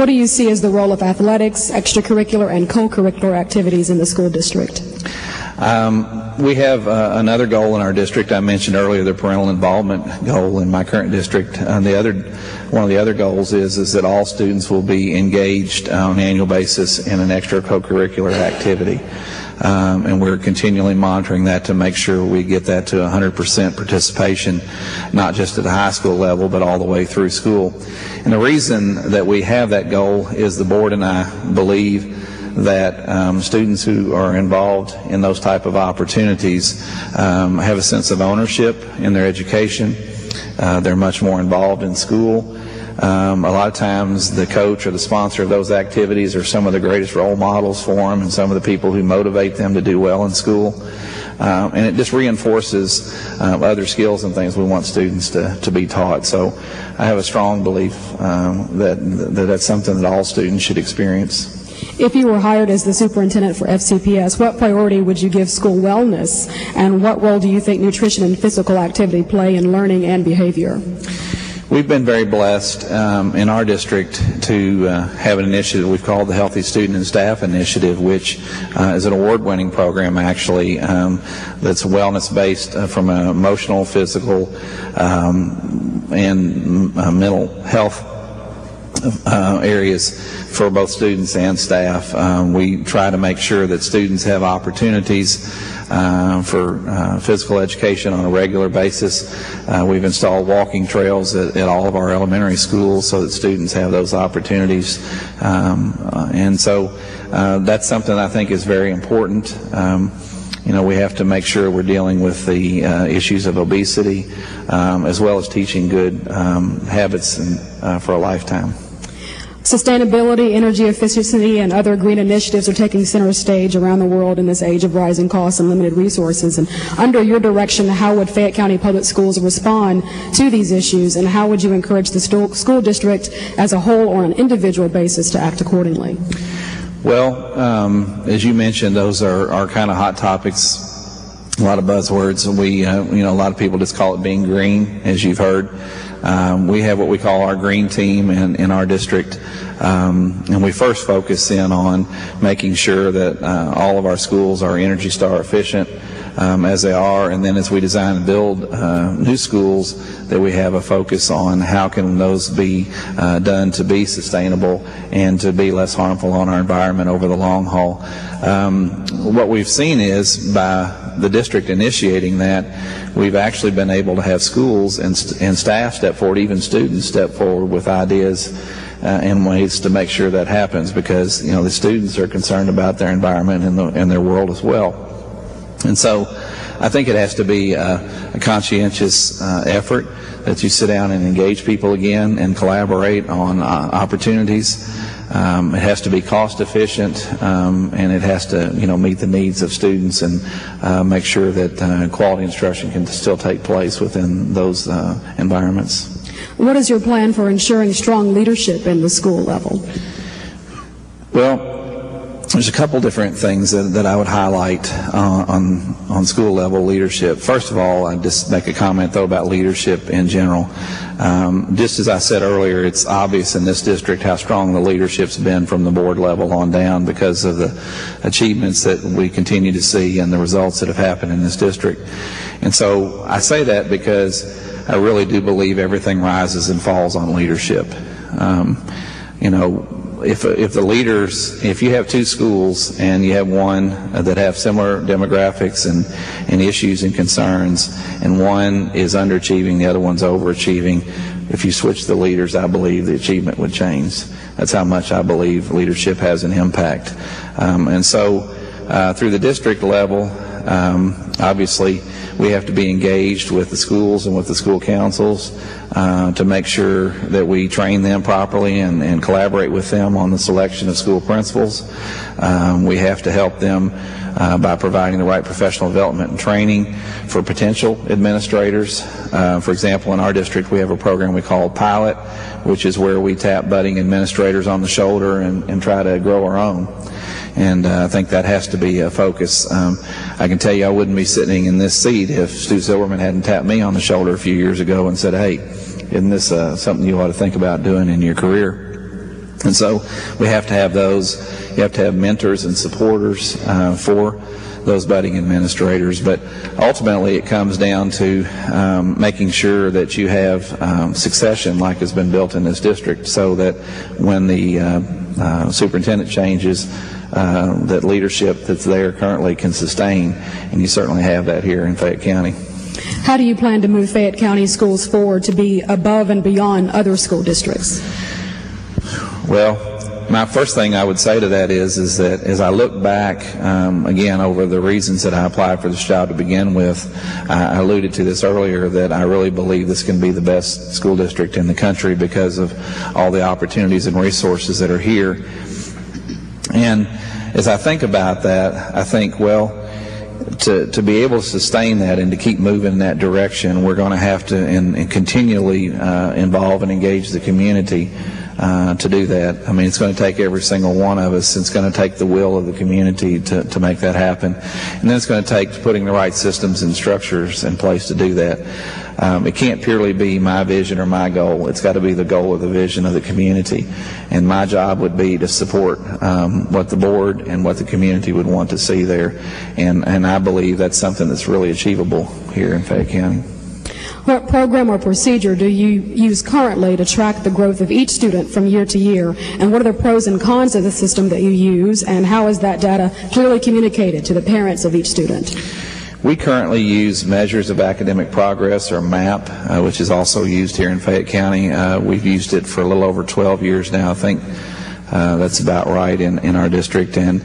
What do you see as the role of athletics, extracurricular, and co-curricular activities in the school district? We have another goal in our district. I mentioned earlier the parental involvement goal in my current district. One of the other goals is that all students will be engaged on an annual basis in an extra co-curricular activity. And we're continually monitoring that to make sure we get that to 100% participation, not just at the high school level, but all the way through school. And the reason that we have that goal is the board and I believe that students who are involved in those type of opportunities have a sense of ownership in their education. They're much more involved in school. A lot of times the coach or the sponsor of those activities are some of the greatest role models for them and some of the people who motivate them to do well in school. And it just reinforces other skills and things we want students to be taught. So I have a strong belief that that's something that all students should experience. If you were hired as the superintendent for FCPS, what priority would you give school wellness, and what role do you think nutrition and physical activity play in learning and behavior? We've been very blessed in our district to have an initiative we've called the Healthy Student and Staff Initiative, which is an award-winning program actually that's wellness-based from emotional, physical, and mental health areas for both students and staff. We try to make sure that students have opportunities for physical education on a regular basis. We've installed walking trails at all of our elementary schools so that students have those opportunities. And so that's something I think is very important. We have to make sure we're dealing with the issues of obesity as well as teaching good habits for a lifetime. Sustainability, energy efficiency, and other green initiatives are taking center stage around the world in this age of rising costs and limited resources. And under your direction, how would Fayette County Public Schools respond to these issues, and how would you encourage the school district as a whole or on an individual basis to act accordingly? Well, as you mentioned, those are kind of hot topics, a lot of buzzwords. We, a lot of people just call it being green, as you've heard. We have what we call our green team in our district, and we first focus in on making sure that all of our schools are Energy Star efficient as they are, and then as we design and build new schools, that we have a focus on how can those be done to be sustainable and to be less harmful on our environment over the long haul. What we've seen is by the district initiating that, we've actually been able to have schools and staff step forward, even students step forward with ideas and ways to make sure that happens, because the students are concerned about their environment and their world as well. And so I think it has to be a conscientious effort that you sit down and engage people again and collaborate on opportunities. It has to be cost efficient, and it has to meet the needs of students and make sure that quality instruction can still take place within those environments. What is your plan for ensuring strong leadership in the school level? Well, there's a couple different things that I would highlight on school level leadership. First of all, I'd just make a comment though about leadership in general. Just as I said earlier, it's obvious in this district how strong the leadership's been from the board level on down because of the achievements that we continue to see and the results that have happened in this district. And so I say that because I really do believe everything rises and falls on leadership. If the leaders, if you have two schools and you have one that have similar demographics and issues and concerns, and one is underachieving, the other one's overachieving, if you switch the leaders, I believe the achievement would change. That's how much I believe leadership has an impact. And so through the district level, obviously we have to be engaged with the schools and with the school councils to make sure that we train them properly and collaborate with them on the selection of school principals. We have to help them by providing the right professional development and training for potential administrators. For example, in our district we have a program we call Pilot, which is where we tap budding administrators on the shoulder and try to grow our own. And I think that has to be a focus. I can tell you I wouldn't be sitting in this seat if Stu Silverman hadn't tapped me on the shoulder a few years ago and said, hey, isn't this something you ought to think about doing in your career? And so we have to have those. You have to have mentors and supporters for those budding administrators. But ultimately it comes down to making sure that you have succession like has been built in this district, so that when the superintendent changes, that leadership that's there currently can sustain, and you certainly have that here in Fayette County. How do you plan to move Fayette County schools forward to be above and beyond other school districts? Well, my first thing I would say to that is that as I look back, again, over the reasons that I applied for this job to begin with, I alluded to this earlier, that I really believe this can be the best school district in the country because of all the opportunities and resources that are here. And as I think about that, I think, well, to be able to sustain that and to keep moving in that direction, we're going to have to and continually involve and engage the community to do that. I mean, it's going to take every single one of us. It's going to take the will of the community to make that happen. And then it's going to take putting the right systems and structures in place to do that. It can't purely be my vision or my goal. It's got to be the goal or the vision of the community. And my job would be to support what the board and what the community would want to see there. And I believe that's something that's really achievable here in Fayette County. What program or procedure do you use currently to track the growth of each student from year to year? And what are the pros and cons of the system that you use? And how is that data clearly communicated to the parents of each student? We currently use measures of academic progress, or MAP, which is also used here in Fayette County. We've used it for a little over 12 years now. I think that's about right in our district. And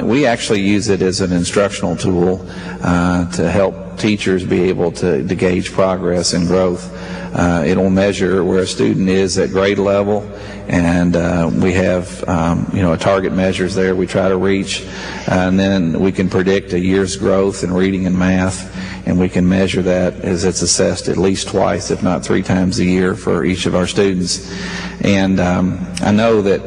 we actually use it as an instructional tool to help teachers be able to gauge progress and growth. It'll measure where a student is at grade level, and we have a target measures there we try to reach, and then we can predict a year's growth in reading and math, and we can measure that as it's assessed at least twice, if not 3 times a year for each of our students. And I know that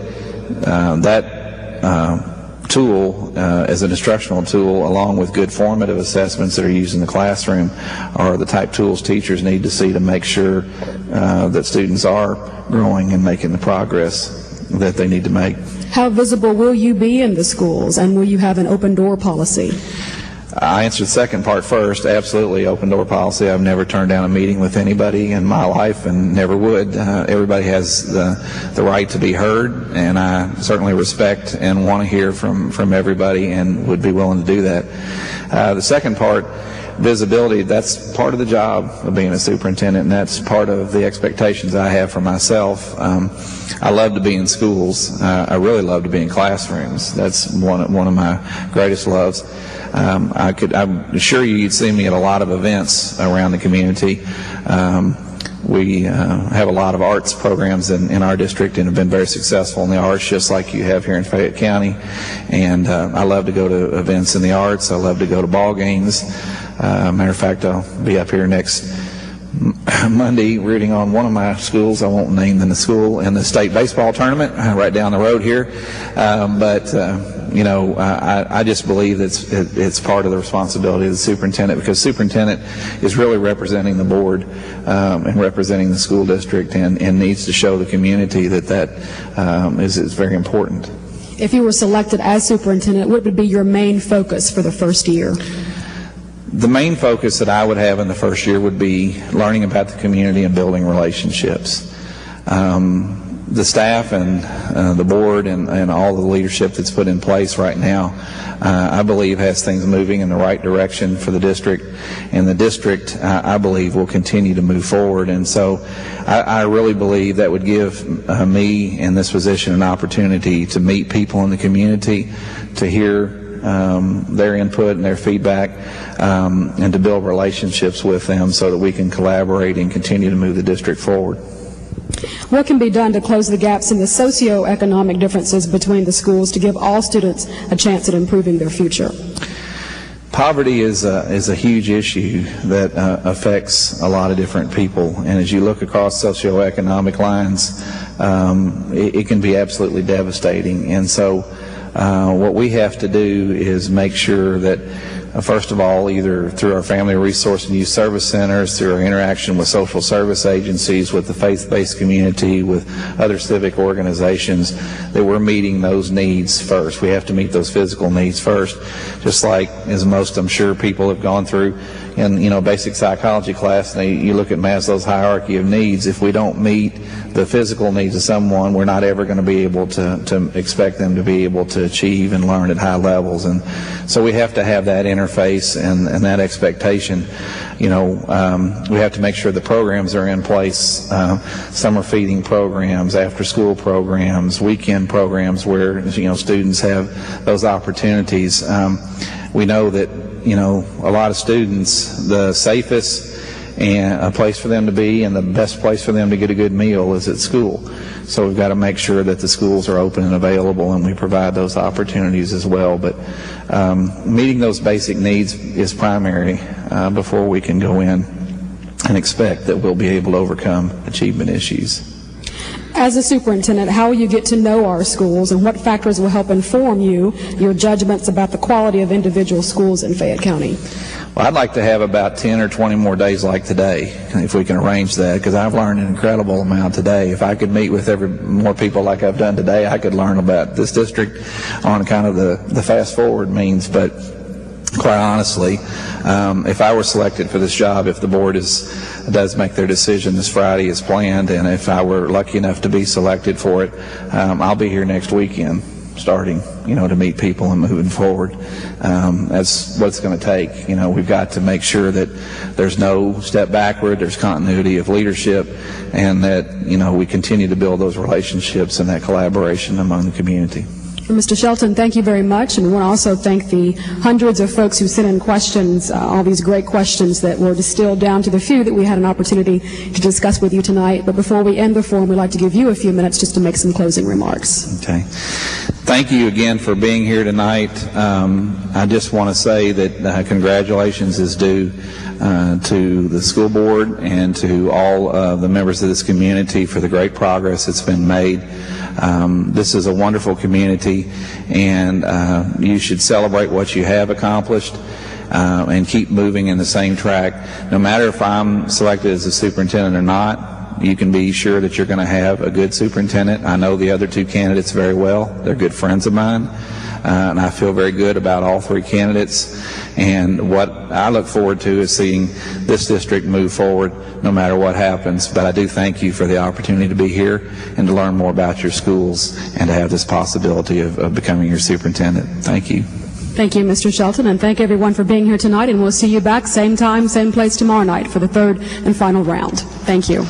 tool as an instructional tool, along with good formative assessments that are used in the classroom, are the type tools teachers need to see to make sure that students are growing and making the progress that they need to make. How visible will you be in the schools, and will you have an open door policy? I answered the second part first. Absolutely, open door policy. I've never turned down a meeting with anybody in my life, and never would. Everybody has the right to be heard, and I certainly respect and want to hear from everybody, and would be willing to do that. The second part, visibility, that's part of the job of being a superintendent, and that's part of the expectations I have for myself. I love to be in schools. I really love to be in classrooms. That's one of my greatest loves. I'm sure you'd see me at a lot of events around the community. We have a lot of arts programs in our district, and have been very successful in the arts, just like you have here in Fayette County. And I love to go to events in the arts. I love to go to ball games. Matter of fact, I'll be up here next Monday rooting on one of my schools. I won't name the school, in the state baseball tournament right down the road here. I just believe it's part of the responsibility of the superintendent, because superintendent is really representing the board and representing the school district, and needs to show the community that is very important. If you were selected as superintendent, what would be your main focus for the first year? The main focus that I would have in the first year would be learning about the community and building relationships. The staff and the board and all the leadership that's put in place right now, I believe has things moving in the right direction for the district, and the district, I believe, will continue to move forward. And so I really believe that would give me in this position an opportunity to meet people in the community, to hear their input and their feedback, and to build relationships with them so that we can collaborate and continue to move the district forward. What can be done to close the gaps in the socioeconomic differences between the schools to give all students a chance at improving their future? Poverty is a huge issue that affects a lot of different people, and as you look across socioeconomic lines, it can be absolutely devastating. And so what we have to do is make sure that first of all, either through our Family Resource and Youth Service Centers, through our interaction with social service agencies, with the faith-based community, with other civic organizations, that we're meeting those needs first. We have to meet those physical needs first, just like as most, I'm sure, people have gone through in, you know, basic psychology class, and you look at Maslow's hierarchy of needs. If we don't meet the physical needs of someone, we're not ever going to be able to expect them to be able to achieve and learn at high levels. And so we have to have that interface and that expectation. You know, we have to make sure the programs are in place, summer feeding programs, after-school programs, weekend programs where, you know, students have those opportunities. We know that, you know, a lot of students, the safest and a place for them to be and the best place for them to get a good meal is at school. So we've got to make sure that the schools are open and available, and we provide those opportunities as well. But meeting those basic needs is primary before we can go in and expect that we'll be able to overcome achievement issues. As a superintendent, how will you get to know our schools, and what factors will help inform your judgments about the quality of individual schools in Fayette County? Well, I'd like to have about 10 or 20 more days like today, if we can arrange that, because I've learned an incredible amount today. If I could meet with more people like I've done today, I could learn about this district on kind of the fast-forward means. But quite honestly, if I were selected for this job, if the board does make their decision this Friday as planned, and if I were lucky enough to be selected for it, I'll be here next weekend starting, you know, to meet people and moving forward. That's what it's going to take. You know, we've got to make sure that there's no step backward, there's continuity of leadership, and that, you know, we continue to build those relationships and that collaboration among the community. Mr. Shelton, thank you very much, and we want to also thank the hundreds of folks who sent in questions, all these great questions that were distilled down to the few that we had an opportunity to discuss with you tonight. But before we end the forum, we'd like to give you a few minutes just to make some closing remarks. Okay. Thank you again for being here tonight. I just want to say that congratulations is due to the school board and to all the members of this community for the great progress that's been made. This is a wonderful community, and you should celebrate what you have accomplished and keep moving in the same track. No matter if I'm selected as a superintendent or not, you can be sure that you're going to have a good superintendent. I know the other two candidates very well. They're good friends of mine. And I feel very good about all three candidates. And what I look forward to is seeing this district move forward no matter what happens. But I do thank you for the opportunity to be here and to learn more about your schools and to have this possibility of becoming your superintendent. Thank you. Thank you, Mr. Shelton, and thank everyone for being here tonight. And we'll see you back same time, same place tomorrow night for the third and final round. Thank you.